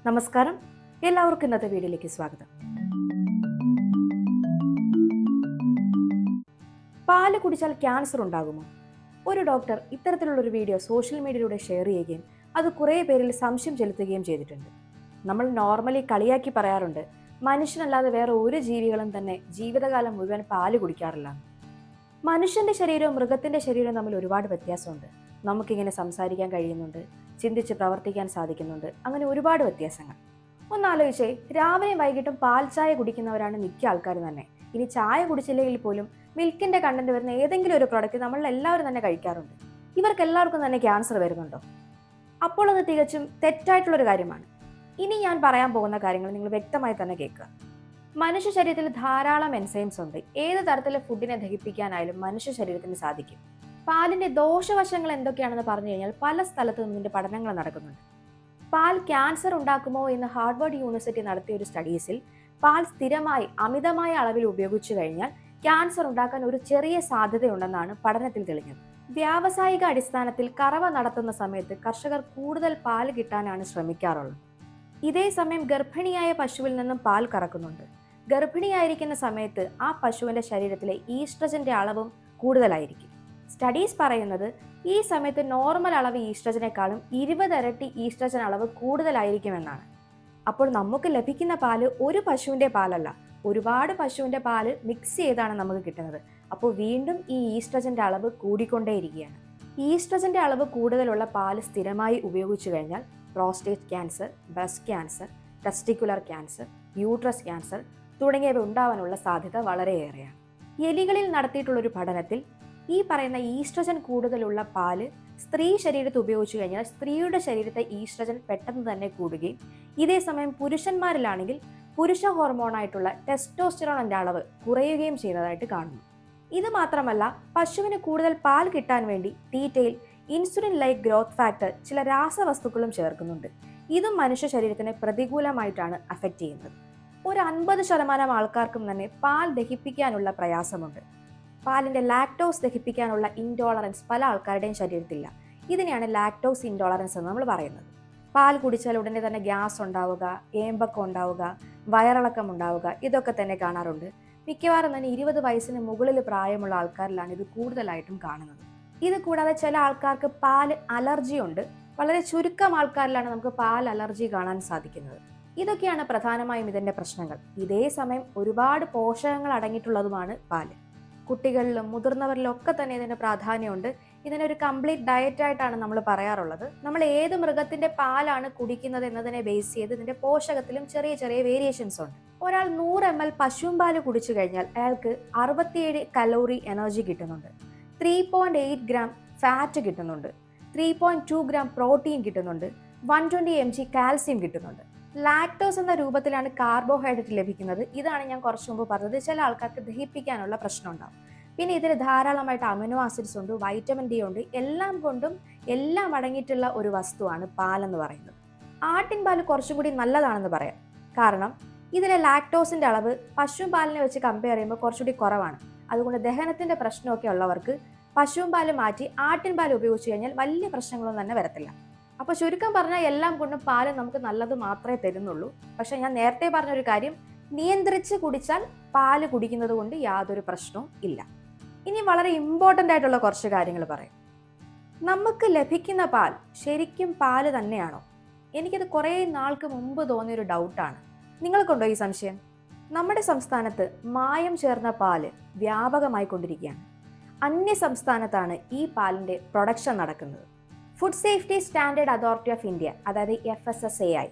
നമസ്കാരം, എല്ലാവർക്കും ഇന്നത്തെ വീഡിയോയിലേക്ക് സ്വാഗതം. പാല് കുടിച്ചാൽ ക്യാൻസർ ഉണ്ടാകുമോ? ഒരു ഡോക്ടർ ഇത്തരത്തിലുള്ളൊരു വീഡിയോ സോഷ്യൽ മീഡിയയിലൂടെ ഷെയർ ചെയ്യുകയും അത് കുറേ പേരിൽ സംശയം ചെലുത്തുകയും ചെയ്തിട്ടുണ്ട്. നമ്മൾ നോർമലി കളിയാക്കി പറയാറുണ്ട്, മനുഷ്യനല്ലാതെ വേറെ ഒരു ജീവികളും തന്നെ ജീവിതകാലം മുഴുവൻ പാല് കുടിക്കാറില്ല. മനുഷ്യന്റെ ശരീരവും മൃഗത്തിന്റെ ശരീരവും തമ്മിൽ ഒരുപാട് വ്യത്യാസമുണ്ട്. നമുക്കിങ്ങനെ സംസാരിക്കാൻ കഴിയുന്നുണ്ട്, ചിന്തിച്ച് പ്രവർത്തിക്കാൻ സാധിക്കുന്നുണ്ട്, അങ്ങനെ ഒരുപാട് വ്യത്യാസങ്ങൾ. ഒന്നാലോചിച്ചേ, രാവിലെയും വൈകിട്ടും പാൽ ചായ കുടിക്കുന്നവരാണ് മിക്ക ആൾക്കാരും തന്നെ. ഇനി ചായ കുടിച്ചില്ലെങ്കിൽ പോലും മിൽക്കിന്റെ കണ്ടന്റ് വരുന്ന ഏതെങ്കിലും ഒരു പ്രോഡക്റ്റ് നമ്മൾ എല്ലാവരും തന്നെ കഴിക്കാറുണ്ട്. ഇവർക്ക് എല്ലാവർക്കും തന്നെ ക്യാൻസർ വരുന്നുണ്ടോ? അപ്പോൾ അത് തികച്ചും തെറ്റായിട്ടുള്ളൊരു കാര്യമാണ്. ഇനി ഞാൻ പറയാൻ പോകുന്ന കാര്യങ്ങൾ നിങ്ങൾ വ്യക്തമായി തന്നെ കേൾക്കുക. മനുഷ്യ ശരീരത്തിൽ ധാരാളം എൻസൈംസ് ഉണ്ട്. ഏത് തരത്തിലെ ഫുഡിനെ ദഹിപ്പിക്കാനായാലും മനുഷ്യ ശരീരത്തിന് സാധിക്കും. പാലിന്റെ ദോഷവശങ്ങൾ എന്തൊക്കെയാണെന്ന് പറഞ്ഞു കഴിഞ്ഞാൽ പല സ്ഥലത്തു നിന്നിന്റെ പഠനങ്ങൾ നടക്കുന്നുണ്ട്. പാൽ ക്യാൻസർ ഉണ്ടാക്കുമോ എന്ന് ഹാർവർഡ് യൂണിവേഴ്സിറ്റി നടത്തിയ ഒരു സ്റ്റഡീസിൽ പാൽ സ്ഥിരമായി അമിതമായ അളവിൽ ഉപയോഗിച്ചു കഴിഞ്ഞാൽ ക്യാൻസർ ഉണ്ടാക്കാൻ ഒരു ചെറിയ സാധ്യതയുണ്ടെന്നാണ് പഠനത്തിൽ തെളിഞ്ഞത്. വ്യാവസായിക അടിസ്ഥാനത്തിൽ കറവ നടത്തുന്ന സമയത്ത് കർഷകർ കൂടുതൽ പാൽ കിട്ടാനാണ് ശ്രമിക്കാറുള്ളത്. ഇതേ സമയം ഗർഭിണിയായ പശുവിൽ നിന്നും പാൽ കറക്കുന്നുണ്ട്. ഗർഭിണിയായിരിക്കുന്ന സമയത്ത് ആ പശുവിന്റെ ശരീരത്തിലെ ഈസ്ട്രജന്റെ അളവും കൂടുതലായിരിക്കും. സ്റ്റഡീസ് പറയുന്നത് ഈ സമയത്ത് നോർമൽ അളവ് ഈസ്ട്രജനേക്കാളും 20 ഇരട്ടി ഈസ്ട്രജൻ അളവ് കൂടുതലായിരിക്കുമെന്നാണ്. അപ്പോൾ നമുക്ക് ലഭിക്കുന്ന പാല് ഒരു പശുവിന്റെ പാലല്ല, ഒരുപാട് പശുവിന്റെ പാല് മിക്സ് ചെയ്താണ് നമുക്ക് കിട്ടുന്നത്. അപ്പോൾ വീണ്ടും ഈ ഈസ്ട്രജന്റെ അളവ് കൂടിക്കൊണ്ടേയിരിക്കുകയാണ്. ഈസ്ട്രജന്റെ അളവ് കൂടുതലുള്ള പാല് സ്ഥിരമായി ഉപയോഗിച്ചു കഴിഞ്ഞാൽ prostate cancer, breast cancer, testicular cancer, uterus cancer തുടങ്ങിയവ ഉണ്ടാവാനുള്ള സാധ്യത വളരെയേറെയാണ്. എലികളിൽ നടത്തിയിട്ടുള്ളൊരു പഠനത്തിൽ ഈ പറയുന്ന ഈസ്ട്രജൻ കൂടുതലുള്ള പാല് സ്ത്രീ ശരീരത്ത് ഉപയോഗിച്ചു കഴിഞ്ഞാൽ സ്ത്രീയുടെ ശരീരത്തെ ഈസ്ട്രജൻ പെട്ടെന്ന് തന്നെ കൂടുകയും ഇതേ സമയം പുരുഷന്മാരിലാണെങ്കിൽ പുരുഷ ഹോർമോണായിട്ടുള്ള ടെസ്റ്റോസ്റ്ററോണിന്റെ അളവ് കുറയുകയും ചെയ്യുന്നതായിട്ട് കാണുന്നു. ഇത് മാത്രമല്ല, പശുവിന് കൂടുതൽ പാൽ കിട്ടാൻ വേണ്ടി തീറ്റയിൽ ഇൻസുലിൻ ലൈക്ക് ഗ്രോത്ത് ഫാക്ടർ ചില രാസവസ്തുക്കളും ചേർക്കുന്നുണ്ട്. ഇതും മനുഷ്യ ശരീരത്തിനെ പ്രതികൂലമായിട്ടാണ് അഫക്റ്റ് ചെയ്യുന്നത്. ഒരു 50% ആൾക്കാർക്കും തന്നെ പാൽ ദഹിപ്പിക്കാനുള്ള പ്രയാസമുണ്ട്. പാലിന്റെ ലാക്ടോസ് ദഹിപ്പിക്കാനുള്ള ഇൻടോളറൻസ് പല ആൾക്കാരുടെയും ശരീരത്തില്ല. ഇതിനെയാണ് ലാക്ടോസ് ഇൻടോളറൻസ് എന്ന് നമ്മൾ പറയുന്നത്. പാൽ കുടിച്ചാൽ ഉടനെ തന്നെ ഗ്യാസ് ഉണ്ടാവുക, ഏമ്പക്കം ഉണ്ടാവുക, വയറിളക്കം ഉണ്ടാവുക, ഇതൊക്കെ തന്നെ കാണാറുണ്ട്. മിക്കവാറും തന്നെ 20 വയസ്സിന് മുകളിൽ പ്രായമുള്ള ആൾക്കാരിലാണ് ഇത് കൂടുതലായിട്ടും കാണുന്നത്. ഇത് കൂടാതെ ചില ആൾക്കാർക്ക് പാൽ അലർജി ഉണ്ട്. വളരെ ചുരുക്കം ആൾക്കാരിലാണ് നമുക്ക് പാൽ അലർജി കാണാൻ സാധിക്കുന്നത്. ഇതൊക്കെയാണ് പ്രധാനമായും ഇതിന്റെ പ്രശ്നങ്ങൾ. ഇതേ സമയം ഒരുപാട് പോഷകങ്ങൾ അടങ്ങിയിട്ടുള്ളതുമാണ് പാല്. കുട്ടികളിലും മുതിർന്നവരിലും ഒക്കെ തന്നെ ഇതിന് പ്രാധാന്യമുണ്ട്. ഇതിനൊരു കംപ്ലീറ്റ് ഡയറ്റ് ആയിട്ടാണ് നമ്മൾ പറയാറുള്ളത്. നമ്മൾ ഏത് മൃഗത്തിന്റെ പാലാണ് കുടിക്കുന്നത് എന്നതിനെ ബേസ് ചെയ്ത് ഇതിന്റെ പോഷകത്തിലും ചെറിയ ചെറിയ വേരിയേഷൻസ് ഉണ്ട്. ഒരാൾ 100 ml പശുവും പാല് കുടിച്ചു കഴിഞ്ഞാൽ അയാൾക്ക് 67 കലോറി എനർജി കിട്ടുന്നുണ്ട്, 3.8 ഗ്രാം ഫാറ്റ് കിട്ടുന്നുണ്ട്, 3.2 ഗ്രാം പ്രോട്ടീൻ കിട്ടുന്നുണ്ട്, 120 mg കാൽസ്യം കിട്ടുന്നുണ്ട്. ലാക്ടോസ് എന്ന രൂപത്തിലാണ് കാർബോഹൈഡ്രേറ്റ് ലഭിക്കുന്നത്. ഇതാണ് ഞാൻ കുറച്ചു മുമ്പ് പറഞ്ഞത്, ചില ആൾക്കാർക്ക് ദഹിപ്പിക്കാനുള്ള പ്രശ്നം ഉണ്ടാവും. പിന്നെ ഇതിൽ ധാരാളമായിട്ട് അമിനോ ആസിഡ്സ് ഉണ്ട്, വൈറ്റമിൻ ഡി ഉണ്ട്. എല്ലാം കൊണ്ടും എല്ലാം അടങ്ങിയിട്ടുള്ള ഒരു വസ്തുവാണ് പാലെന്ന് പറയുന്നത്. ആട്ടിൻ പാല് കുറച്ചും കൂടി നല്ലതാണെന്ന് പറയാം. കാരണം ഇതിലെ ലാക്ടോസിന്റെ അളവ് പശുവും പാലിനെ വെച്ച് കമ്പയർ ചെയ്യുമ്പോൾ കുറച്ചുകൂടി കുറവാണ്. അതുകൊണ്ട് ദഹനത്തിന്റെ പ്രശ്നമൊക്കെ ഉള്ളവർക്ക് പശുവും പാല് മാറ്റി ആട്ടിൻ പാൽ ഉപയോഗിച്ച് കഴിഞ്ഞാൽ വലിയ പ്രശ്നങ്ങളൊന്നും തന്നെ വരത്തില്ല. അപ്പോൾ ചുരുക്കം പറഞ്ഞാൽ എല്ലാം കൊണ്ടും പാല് നമുക്ക് നല്ലത് മാത്രമേ തരുന്നുള്ളൂ. പക്ഷെ ഞാൻ നേരത്തെ പറഞ്ഞൊരു കാര്യം, നിയന്ത്രിച്ച് കുടിച്ചാൽ പാല് കുടിക്കുന്നത് കൊണ്ട് യാതൊരു പ്രശ്നവും ഇല്ല. ഇനി വളരെ ഇമ്പോർട്ടൻ്റ് ആയിട്ടുള്ള കുറച്ച് കാര്യങ്ങൾ പറയാം. നമുക്ക് ലഭിക്കുന്ന പാൽ ശരിക്കും പാല് തന്നെയാണോ? എനിക്കത് കുറേ നാൾക്ക് മുമ്പ് തോന്നിയൊരു ഡൗട്ടാണ്. നിങ്ങൾക്കുണ്ടോ ഈ സംശയം? നമ്മുടെ സംസ്ഥാനത്ത് മായം ചേർന്ന പാല് വ്യാപകമായി കൊണ്ടിരിക്കുകയാണ്. അന്യ സംസ്ഥാനത്താണ് ഈ പാലിൻ്റെ പ്രൊഡക്ഷൻ നടക്കുന്നത്. Food safety standard authority of India, അതായത് FSSAI,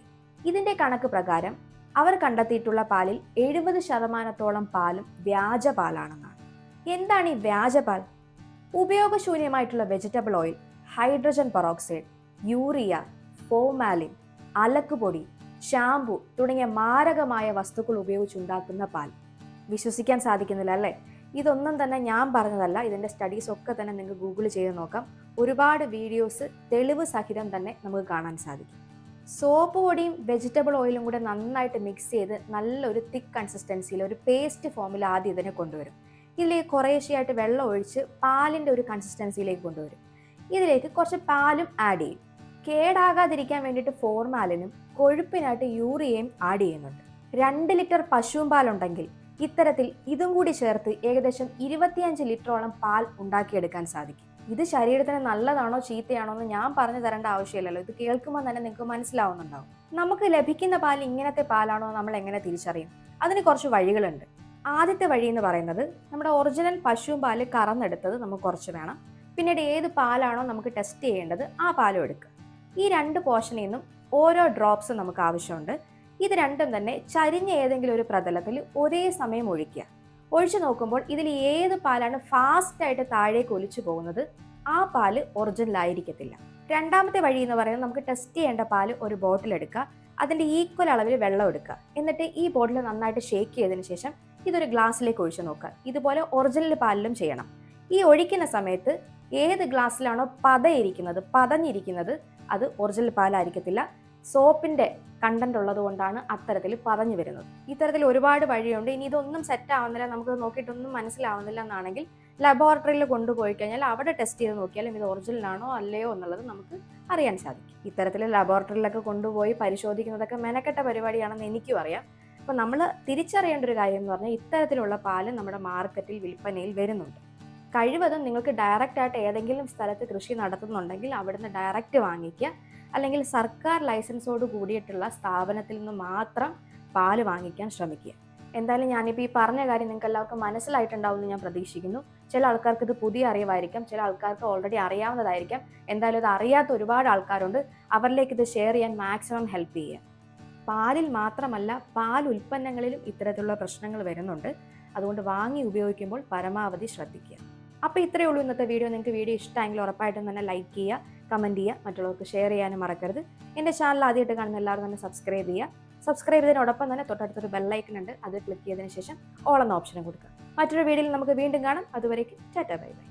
ഇതിന്റെ കണക്ക് പ്രകാരം അവർ കണ്ടെത്തിയിട്ടുള്ള പാലിൽ 70% പാലും വ്യാജ പാലാണെന്നാണ്. എന്താണ് ഈ വ്യാജപാൽ? ഉപയോഗശൂന്യമായിട്ടുള്ള vegetable oil, hydrogen peroxide, urea, formalin, അലക്കുപൊടി, ഷാംപൂ തുടങ്ങിയ മാരകമായ വസ്തുക്കൾ ഉപയോഗിച്ചുണ്ടാക്കുന്ന പാൽ. വിശ്വസിക്കാൻ സാധിക്കുന്നില്ല അല്ലേ? ഇതൊന്നും തന്നെ ഞാൻ പറഞ്ഞതല്ല. ഇതിൻ്റെ സ്റ്റഡീസ് ഒക്കെ തന്നെ നിങ്ങൾക്ക് ഗൂഗിൾ ചെയ്ത് നോക്കാം. ഒരുപാട് വീഡിയോസ് തെളിവ് സഹിതം തന്നെ നമുക്ക് കാണാൻ സാധിക്കും. സോപ്പ് പൊടിയും വെജിറ്റബിൾ ഓയിലും കൂടെ നന്നായിട്ട് മിക്സ് ചെയ്ത് നല്ലൊരു തിക്ക് കൺസിസ്റ്റൻസിയിൽ ഒരു പേസ്റ്റ് ഫോമിൽ ആദ്യം ഇതിനെ കൊണ്ടുവരും. ഇതിലേക്ക് കുറേശ്ശെയായിട്ട് വെള്ളം ഒഴിച്ച് പാലിൻ്റെ ഒരു കൺസിസ്റ്റൻസിയിലേക്ക് കൊണ്ടുവരും. ഇതിലേക്ക് കുറച്ച് പാലും ആഡ് ചെയ്യും. കേടാകാതിരിക്കാൻ വേണ്ടിയിട്ട് ഫോർമാലിനും കൊഴുപ്പിനായിട്ട് യൂറിയയും ആഡ് ചെയ്യുന്നുണ്ട്. 2 ലിറ്റർ പശുവും പാലുണ്ടെങ്കിൽ ഇത്തരത്തിൽ ഇതും കൂടി ചേർത്ത് ഏകദേശം 25 ലിറ്ററോളം പാൽ ഉണ്ടാക്കിയെടുക്കാൻ സാധിക്കും. ഇത് ശരീരത്തിന് നല്ലതാണോ ചീത്തയാണോ എന്ന് ഞാൻ പറഞ്ഞു തരേണ്ട ആവശ്യമില്ലല്ലോ. ഇത് കേൾക്കുമ്പോൾ തന്നെ നിങ്ങൾക്ക് മനസ്സിലാവുന്നുണ്ടാവും. നമുക്ക് ലഭിക്കുന്ന പാൽ ഇങ്ങനത്തെ പാലാണോ നമ്മൾ എങ്ങനെ തിരിച്ചറിയും? അതിന് കുറച്ച് വഴികളുണ്ട്. ആദ്യത്തെ വഴി എന്ന് പറയുന്നത് നമ്മുടെ ഒറിജിനൽ പശുവും പാല് കറന്നെടുത്തത് നമുക്ക് കുറച്ച് വേണം. പിന്നീട് ഏത് പാലാണോ നമുക്ക് ടെസ്റ്റ് ചെയ്യേണ്ടത് ആ പാലും എടുക്കുക. ഈ 2 പോർഷനിൽ നിന്നും ഓരോ ഡ്രോപ്സ് നമുക്ക് ആവശ്യമുണ്ട്. ഇത് രണ്ടും തന്നെ ചരിഞ്ഞ ഏതെങ്കിലും ഒരു പ്രതലത്തിൽ ഒരേ സമയം ഒഴിക്കുക. ഒഴിച്ചു നോക്കുമ്പോൾ ഇതിൽ ഏത് പാലാണ് ഫാസ്റ്റായിട്ട് താഴേക്ക് ഒലിച്ചു പോകുന്നത് ആ പാല് ഒറിജിനൽ ആയിരിക്കത്തില്ല. രണ്ടാമത്തെ വഴി എന്ന് പറയുന്നത് നമുക്ക് ടെസ്റ്റ് ചെയ്യേണ്ട പാല് ഒരു ബോട്ടിൽ എടുക്കുക, അതിൻ്റെ ഈക്വൽ അളവിൽ വെള്ളം എടുക്കുക, എന്നിട്ട് ഈ ബോട്ടിൽ നന്നായിട്ട് ഷേക്ക് ചെയ്തതിന് ശേഷം ഇതൊരു ഗ്ലാസ്സിലേക്ക് ഒഴിച്ചു നോക്കുക. ഇതുപോലെ ഒറിജിനൽ പാലിലും ചെയ്യണം. ഈ ഒഴിക്കുന്ന സമയത്ത് ഏത് ഗ്ലാസ്സിലാണോ പതഞ്ഞിരിക്കുന്നത് അത് ഒറിജിനൽ പാലായിരിക്കത്തില്ല. സോപ്പിന്റെ കണ്ടന്റ് ഉള്ളത് കൊണ്ടാണ് അത്തരത്തിൽ പതഞ്ഞു വരുന്നത്. ഇത്തരത്തിൽ ഒരുപാട് വഴിയുണ്ട്. ഇനി ഇതൊന്നും സെറ്റ് ആവുന്നില്ല, നമുക്ക് നോക്കിയിട്ടൊന്നും മനസ്സിലാവുന്നില്ല എന്നാണെങ്കിൽ ലബോറട്ടറിയിൽ കൊണ്ടുപോയി കഴിഞ്ഞാൽ അവിടെ ടെസ്റ്റ് ചെയ്ത് നോക്കിയാലും ഇത് ഒറിജിനൽ ആണോ അല്ലയോ എന്നുള്ളത് നമുക്ക് അറിയാൻ സാധിക്കും. ഇത്തരത്തിൽ ലബോറട്ടറിയിലൊക്കെ കൊണ്ടുപോയി പരിശോധിക്കുന്നതൊക്കെ മെനക്കെട്ട പരിപാടിയാണെന്ന് എനിക്കും അറിയാം. അപ്പോൾ നമ്മൾ തിരിച്ചറിയേണ്ട ഒരു കാര്യം എന്ന് പറഞ്ഞാൽ ഇത്തരത്തിലുള്ള പാല് നമ്മുടെ മാർക്കറ്റിൽ വിൽപ്പനയിൽ വരുന്നുണ്ട്. കഴിവതും നിങ്ങൾക്ക് ഡയറക്റ്റ് ആയിട്ട് ഏതെങ്കിലും സ്ഥലത്ത് കൃഷി നടത്തുന്നുണ്ടെങ്കിൽ അവിടുന്ന് ഡയറക്റ്റ് വാങ്ങിക്കുക, അല്ലെങ്കിൽ സർക്കാർ ലൈസൻസോട് കൂടിയിട്ടുള്ള സ്ഥാപനത്തിൽ നിന്ന് മാത്രം പാല് വാങ്ങിക്കാൻ ശ്രമിക്കുക. എന്തായാലും ഞാനിപ്പോൾ ഈ പറഞ്ഞ കാര്യം നിങ്ങൾക്ക് എല്ലാവർക്കും മനസ്സിലായിട്ടുണ്ടാവും എന്ന് ഞാൻ പ്രതീക്ഷിക്കുന്നു. ചില ആൾക്കാർക്ക് ഇത് പുതിയ അറിവായിരിക്കാം, ചില ആൾക്കാർക്ക് ഓൾറെഡി അറിയാവുന്നതായിരിക്കാം. എന്തായാലും ഇത് അറിയാത്ത ഒരുപാട് ആൾക്കാരുണ്ട്. അവരിലേക്ക് ഇത് ഷെയർ ചെയ്യാൻ മാക്സിമം ഹെൽപ്പ് ചെയ്യുക. പാലിൽ മാത്രമല്ല പാൽ ഉൽപ്പന്നങ്ങളിലും ഇത്തരത്തിലുള്ള പ്രശ്നങ്ങൾ വരുന്നുണ്ട്. അതുകൊണ്ട് വാങ്ങി ഉപയോഗിക്കുമ്പോൾ പരമാവധി ശ്രദ്ധിക്കുക. അപ്പോൾ ഇത്രയേ ഉള്ളൂ ഇന്നത്തെ വീഡിയോ. നിങ്ങൾക്ക് വീഡിയോ ഇഷ്ടമെങ്കിൽ ഉറപ്പായിട്ടും തന്നെ ലൈക്ക് ചെയ്യുക, കമൻറ്റ് ചെയ്യുക, മറ്റുള്ളവർക്ക് ഷെയർ ചെയ്യാനും മറക്കരുത്. എൻ്റെ ചാനൽ ആദ്യമായിട്ട് കാണുന്ന എല്ലാവരും തന്നെ സബ്സ്ക്രൈബ് ചെയ്യുക. സബ്സ്ക്രൈബ് ചെയ്തതിനോടൊപ്പം തന്നെ തൊട്ടടുത്തൊരു ബെല്ലൈക്കൺ ഉണ്ട്, അത് ക്ലിക്ക് ചെയ്തതിന് ശേഷം ഓൾ എന്ന ഓപ്ഷനും കൊടുക്കുക. മറ്റൊരു വീഡിയോയിൽ നമുക്ക് വീണ്ടും കാണാം. അതുവരേക്കും ടാറ്റാ ബൈ ബൈ.